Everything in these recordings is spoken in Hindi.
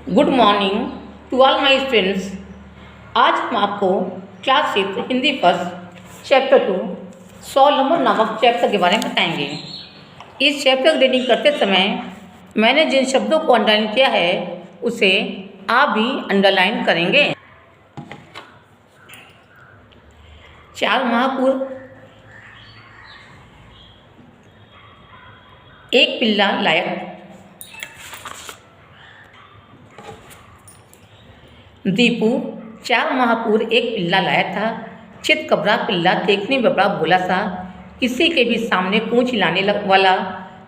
Good morning to all my students. आज हम आपको class 6 Hindi first chapter 2 100 number नामक चैप्टर के बारे में बताएंगे। इस चैप्टर की रीडिंग करते समय मैंने जिन शब्दों को अंडरलाइन किया है उसे आप भी अंडरलाइन करेंगे। 4 माह पूर्व एक पिल्ला लाया। दीपू 4 माह पूर्व एक पिल्ला लाया था। चितकबरा पिल्ला देखने में बड़ा भोला सा, किसी के भी सामने पूंछ हिलाने वाला,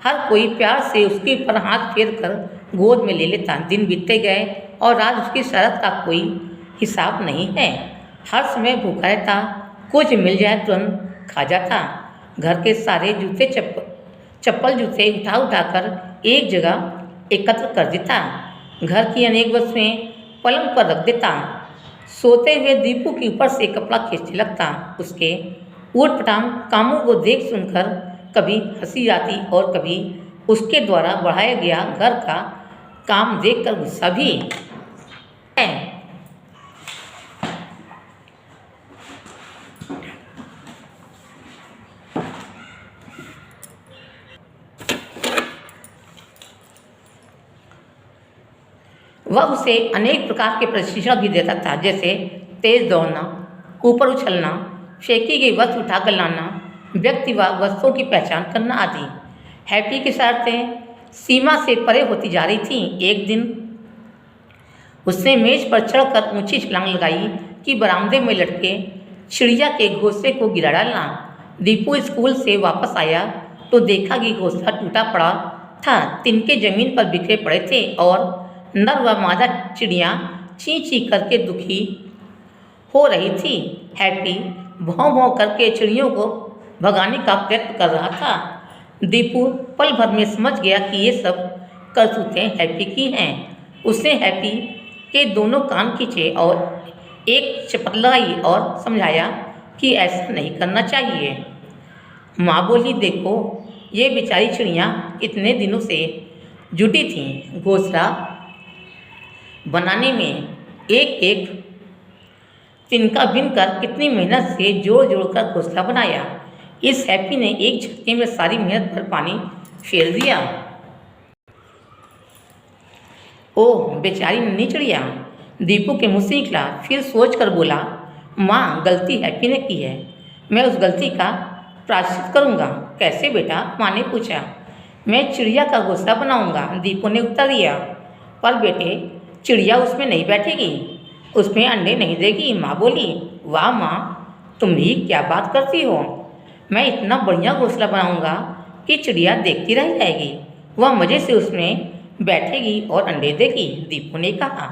हर कोई प्यार से उसके ऊपर हाथ फेर कर गोद में ले लेता। दिन बीतते गए और आज उसकी शरत का कोई हिसाब नहीं है। हर समय भूखा रहता, कुछ मिल जाए तुरंत खा जाता। घर के सारे जूते चप्पल जूते उठा उठा कर एक जगह एकत्र कर देता। घर की अनेक वस्तुएं पलंग पर रख देता। सोते हुए दीपू के ऊपर से कपड़ा खींचने लगता। उसके ऊटपटांग कामों को देख सुनकर कभी हंसी आती और कभी उसके द्वारा बढ़ाया गया घर का काम देखकर गुस्सा भी। वह उसे अनेक प्रकार के प्रशिक्षण भी देता था, जैसे तेज दौड़ना, ऊपर उछलना, फेंकी गई वस्तु उठाकर लाना, व्यक्ति व वस्तुओं की पहचान करना आदि। हैप्पी की शर्तें सीमा से परे होती जा रही थीं। एक दिन उसने मेज पर चढ़कर ऊंची छलांग लगाई कि बरामदे में लटके चिड़िया के घोंसले को गिरा डालना। दीपू स्कूल से वापस आया तो देखा कि घोंसला टूटा पड़ा था। तिनके जमीन पर बिखरे पड़े थे और नर व मादा चिड़िया ची ची करके दुखी हो रही थी। हैप्पी भौं भौं करके चिड़ियों को भगाने का प्रयत्न कर रहा था। दीपू पल भर में समझ गया कि ये सब करतूतें हैप्पी की हैं। उसने हैप्पी के दोनों कान खींचे और एक चपत लगाई और समझाया कि ऐसा नहीं करना चाहिए। माँ बोली, देखो ये बेचारी चिड़िया इतने दिनों से जुटी थीं घोंसला बनाने में, एक एक तिनका बिनकर कितनी मेहनत से जोड़ जोड़ कर घोंसला बनाया। इस हैप्पी ने एक झटके में सारी मेहनत पर पानी फेर दिया। ओह बेचारी नन्ही चिड़िया, दीपू के मुँह से निकला। फिर सोच कर बोला, माँ गलती हैप्पी ने की है, मैं उस गलती का प्रायश्चित करूँगा। कैसे बेटा? माँ ने पूछा। मैं चिड़िया का घोंसला बनाऊँगा, दीपू ने उत्तर दिया। पर बेटे चिड़िया उसमें नहीं बैठेगी, उसमें अंडे नहीं देगी। माँ बोली, वाह माँ, तुम भी क्या बात करती हो। मैं इतना बढ़िया घोंसला बनाऊंगा कि चिड़िया देखती रह जाएगी, वह मज़े से उसमें बैठेगी और अंडे देगी, दीपू ने कहा।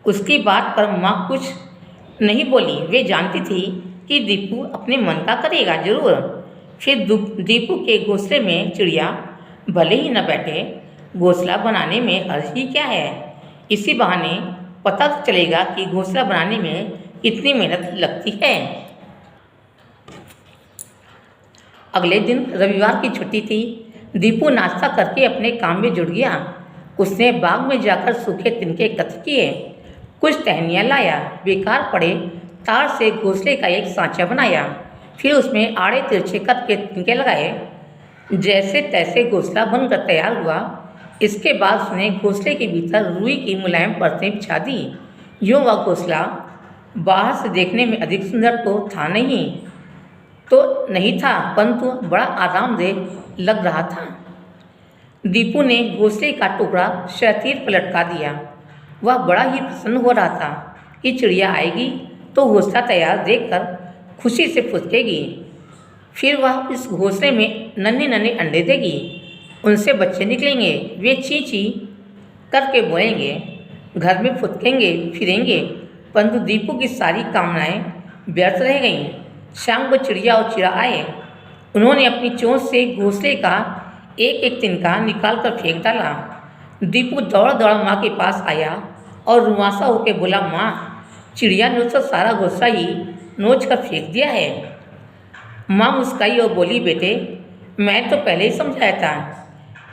उसकी बात पर माँ कुछ नहीं बोली। वे जानती थी कि दीपू अपने मन का करेगा जरूर। फिर दीपू के घोंसले में चिड़िया भले ही न बैठे, घोंसला बनाने में हर्ज ही क्या है। इसी बहाने पता तो चलेगा कि घोंसला बनाने में कितनी मेहनत लगती है। अगले दिन रविवार की छुट्टी थी। दीपू नाश्ता करके अपने काम में जुट गया। उसने बाग में जाकर सूखे तिनके एकत्र किए, कुछ टहनियाँ लाया, बेकार पड़े तार से घोंसले का एक सांचा बनाया। फिर उसमें आड़े तिरछे कट के तिनके लगाए। जैसे तैसे घोंसला बनकर तैयार हुआ। इसके बाद उसने घोंसले के भीतर रुई की मुलायम परतें बिछा दी। यूँ वह घोंसला बाहर से देखने में अधिक सुंदर तो नहीं था, परंतु बड़ा आरामदेह लग रहा था। दीपू ने घोंसले का टुकड़ा क्षैतिज पर लटका दिया। वह बड़ा ही प्रसन्न हो रहा था कि चिड़िया आएगी तो घोंसला तैयार देखकर खुशी से फुदकेगी। फिर वह इस घोंसले में नन्हे नन्हे अंडे देगी, उनसे बच्चे निकलेंगे। वे ची ची करके बोएंगे, घर में फुदकेंगे फिरेंगे। परंतु दीपू की सारी कामनाएं व्यर्थ रह गईं। शाम को चिड़िया और चिड़ा आए। उन्होंने अपनी चोंच से घोंसले का एक एक तिनका निकाल कर फेंक डाला। दीपू दौड़ दौड़ माँ के पास आया और रुआंसा होकर बोला, माँ चिड़िया ने उसका सारा घोंसला ही नोच कर फेंक दिया है। माँ मुस्काई और बोली, बेटे मैं तो पहले ही समझाया था,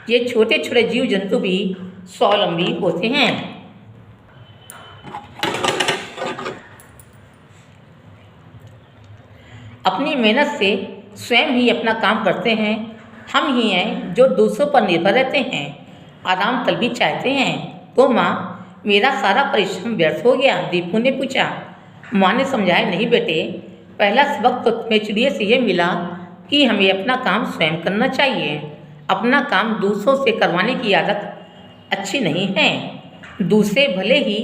ये छोटे छोटे जीव जंतु भी स्वावलंबी होते हैं। अपनी मेहनत से स्वयं ही अपना काम करते हैं। हम ही हैं जो दूसरों पर निर्भर रहते हैं, आराम तल भी चाहते हैं। तो माँ, मेरा सारा परिश्रम व्यर्थ हो गया? दीपू ने पूछा। माँ ने समझाया, नहीं बेटे, पहला सबक तो तुम्हें चिड़िया से ये मिला कि हमें अपना काम स्वयं करना चाहिए। अपना काम दूसरों से करवाने की आदत अच्छी नहीं है। दूसरे भले ही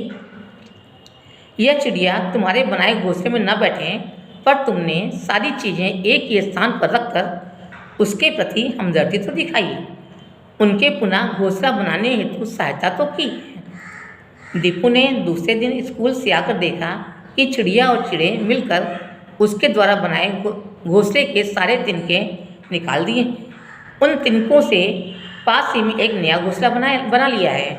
यह चिड़िया तुम्हारे बनाए घोंसले में न बैठे, पर तुमने सारी चीज़ें एक ही स्थान पर रखकर उसके प्रति हमदर्दी तो दिखाई, उनके पुनः घोंसला बनाने हेतु सहायता तो की। दीपू ने दूसरे दिन स्कूल से आकर देखा कि चिड़िया और चिड़े मिलकर उसके द्वारा बनाए घोंसले के सारे तिनके निकाल दिए। उन तिनकों से पास ही में एक नया घोंसला बना लिया है।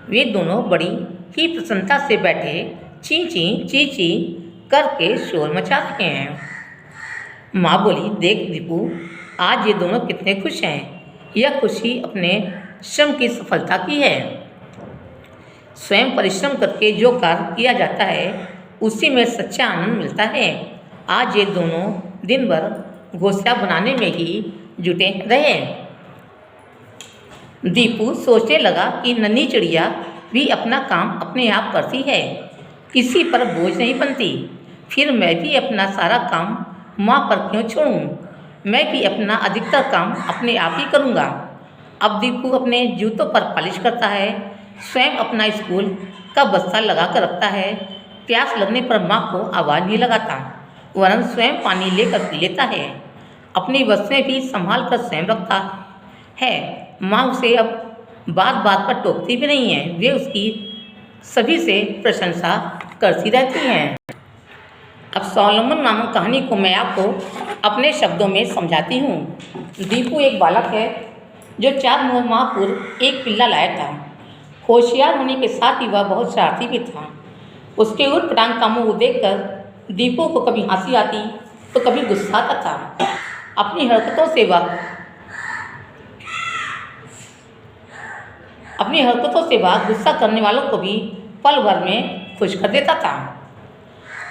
वे दोनों बड़ी ही प्रसन्नता से बैठे ची ची ची ची करके शोर मचा रहे हैं। माँ बोली, देख दीपू, आज ये दोनों कितने खुश हैं। यह खुशी अपने श्रम की सफलता की है। स्वयं परिश्रम करके जो कार्य किया जाता है उसी में सच्चा आनंद मिलता है। आज ये दोनों दिन भर घोंसला बनाने में ही जुटे रहे। दीपू सोचने लगा कि नन्ही चिड़िया भी अपना काम अपने आप करती है, किसी पर बोझ नहीं बनती। फिर मैं भी अपना सारा काम माँ पर क्यों छोड़ूं? मैं भी अपना अधिकतर काम अपने आप ही करूँगा। अब दीपू अपने जूतों पर पॉलिश करता है, स्वयं अपना स्कूल का बस्ता लगा कर रखता है। प्यास लगने पर माँ को आवाज़ नहीं लगाता, वरन स्वयं पानी लेकर पी लेता है। अपनी वस्तुएं भी संभाल कर स्वयं रखता है। माँ उसे अब बात बात पर टोकती भी नहीं है, वे उसकी सभी से प्रशंसा करती रहती हैं। अब सोलोमन नामक कहानी को मैं आपको अपने शब्दों में समझाती हूँ। दीपू एक बालक है जो 4 माह पूर्व एक पिल्ला लाया था। होशियार होने के साथ ही वह बहुत शरारती भी था। उसके उटपटांग कामों को देखकर दीपू को कभी हंसी आती तो कभी गुस्सा आता था। अपनी हरकतों से वह गुस्सा करने वालों को भी पल भर में खुश कर देता था।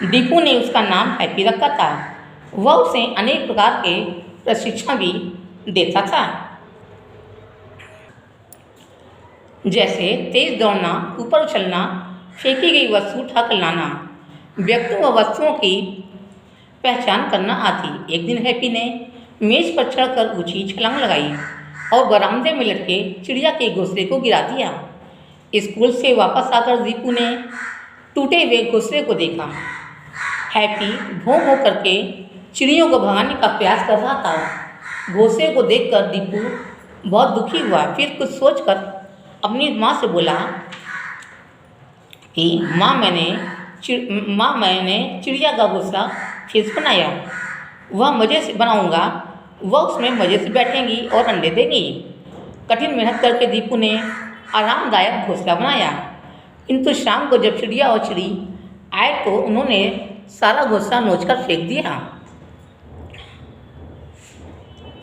दीपू ने उसका नाम हैप्पी रखा था। वह उसे अनेक प्रकार के प्रशिक्षण भी देता था, जैसे तेज दौड़ना, ऊपर उछलना, फेंकी गई वस्तु उठाकर लाना, व्यक्तियों व वस्तुओं की पहचान करना आदि। एक दिन हैप्पी ने मेज पर चढ़कर ऊंची छलांग लगाई और बरामदे में लटके चिड़िया के घोंसले को गिरा दिया। स्कूल से वापस आकर दीपू ने टूटे हुए घोंसले को देखा। हैप्पी भौं भौं करके चिड़ियों को भगाने का प्रयास कर रहा था। घोंसले को देखकर दीपू बहुत दुखी हुआ। फिर कुछ सोचकर अपनी माँ से बोला कि माँ, मैंने चिड़िया का घोंसला फिर से बनाया। वह मज़े से बनाऊँगा, वह उसमें मज़े से बैठेंगी और अंडे देंगी। कठिन मेहनत करके दीपू ने आरामदायक घोंसला बनाया, किंतु शाम को जब चिड़िया और चिड़ी आए तो उन्होंने सारा घोंसला नोचकर फेंक दिया।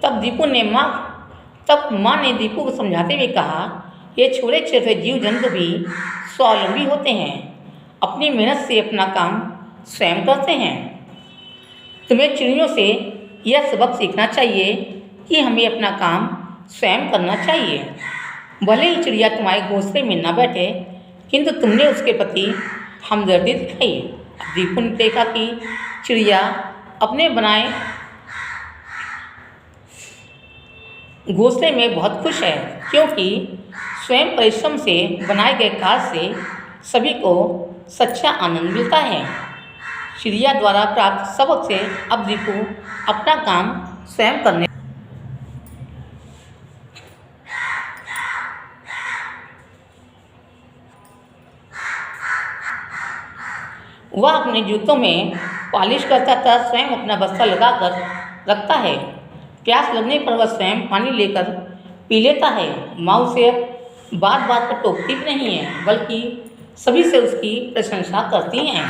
तब माँ ने दीपू को समझाते हुए कहा, ये छोटे छोटे जीव जंतु भी स्वावलंबी होते हैं, अपनी मेहनत से अपना काम स्वयं करते हैं। तुम्हें चिड़ियों से यह सबक सीखना चाहिए कि हमें अपना काम स्वयं करना चाहिए। भले ही चिड़िया तुम्हारे घोंसले में न बैठे, किंतु तुमने उसके प्रति हमदर्दी दिखाई। दीपू ने देखा कि चिड़िया अपने बनाए घोंसले में बहुत खुश है, क्योंकि स्वयं परिश्रम से बनाए गए कार्य से सभी को सच्चा आनंद मिलता है। चिड़िया द्वारा प्राप्त सबक से अब दीपू अपना काम स्वयं करने वह अपने जूतों में पॉलिश करता था, स्वयं अपना बस्ता लगाकर रखता है। प्यास लगने पर वह स्वयं पानी लेकर पी लेता है। माँ उसे बात बात पर टोकती भी नहीं है, बल्कि सभी से उसकी प्रशंसा करती हैं।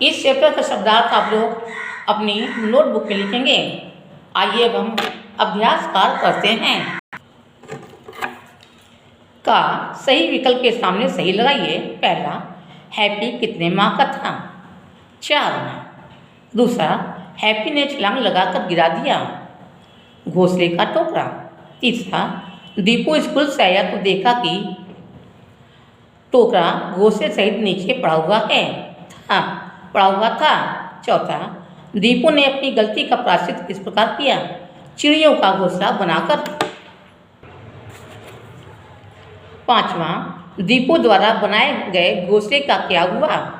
इस चैप्टर का शब्दार्थ आप लोग अपनी नोटबुक में लिखेंगे। आइए अब हम अभ्यास कार्य करते हैं। का सही विकल्प के सामने सही लगाइए। पहला, हैप्पी कितने माह का था? 4। दूसरा, हैप्पी ने छलांग लगाकर गिरा दिया घोंसले का टोकरा। तीसरा, दीपू स्कूल से आया तो देखा कि टोकरा घोंसले सहित नीचे पड़ा हुआ था। चौथा, दीपू ने अपनी गलती का प्रायश्चित किस प्रकार किया? चिड़ियों का घोंसला बनाकर। 5वां, दीपू द्वारा बनाए गए घोंसले का क्या हुआ?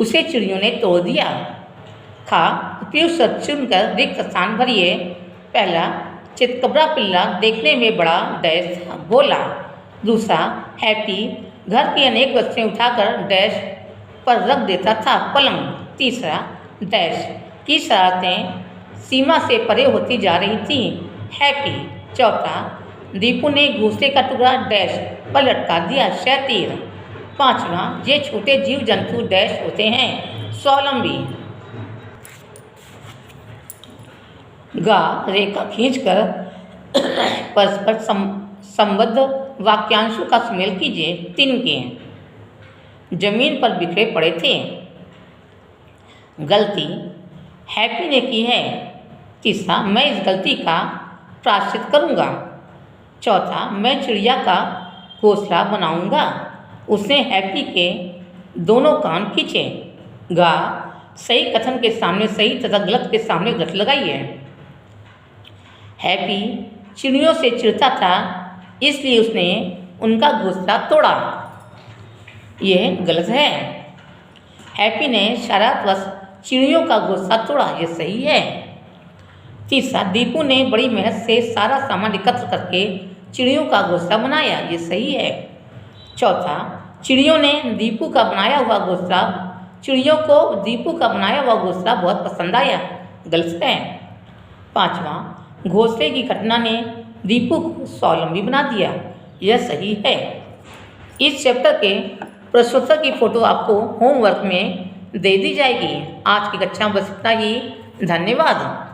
उसे चिड़ियों ने तोड़ दिया। उपयुक्त शब्द चुनकर रिक्त स्थान भरिए। पहला, चितकबरा पिल्ला देखने में बड़ा डैश था, भोला। दूसरा, हैप्पी घर की अनेक वस्तुएं उठाकर डैश पर रख देता था, पलंग। तीसरा, डैश की शरारतें सीमा से परे होती जा रही थीं, हैप्पी। चौथा, दीपू ने घोंसले का टुकड़ा डैश पर लटका दिया, शैतीर। 5वां, ये छोटे जीव जंतु डैश होते हैं, स्वावलंबी। रेखा खींचकर परस्पर संबद्ध वाक्यांशों का सुमेल कीजिए। तिनके जमीन पर बिखरे पड़े थे। गलती हैप्पी ने की है। तीसरा, मैं इस गलती का प्रायश्चित करूँगा। चौथा, मैं चिड़िया का घोंसला बनाऊँगा। उसने हैप्पी के दोनों कान खींचे। सही कथन के सामने सही तथा गलत के सामने गलत लगाइए। हैप्पी चिड़ियों से चिढ़ता था, इसलिए उसने उनका घोंसला तोड़ा। यह गलत है। हैप्पी ने शरारतवश चिड़ियों का घोंसला तोड़ा, यह सही है। तीसरा, दीपू ने बड़ी मेहनत से सारा सामान एकत्र करके चिड़ियों का घोंसला बनाया, यह सही है। चौथा, चिड़ियों को दीपू का बनाया हुआ घोंसला बहुत पसंद आया, गलत है। 5वां, घोंसले की घटना ने दीपू को स्वावलंबी बना दिया, यह सही है। इस चैप्टर के प्रश्नोत्तर की फोटो आपको होमवर्क में दे दी जाएगी। आज की कक्षा में बस इतना ही। धन्यवाद।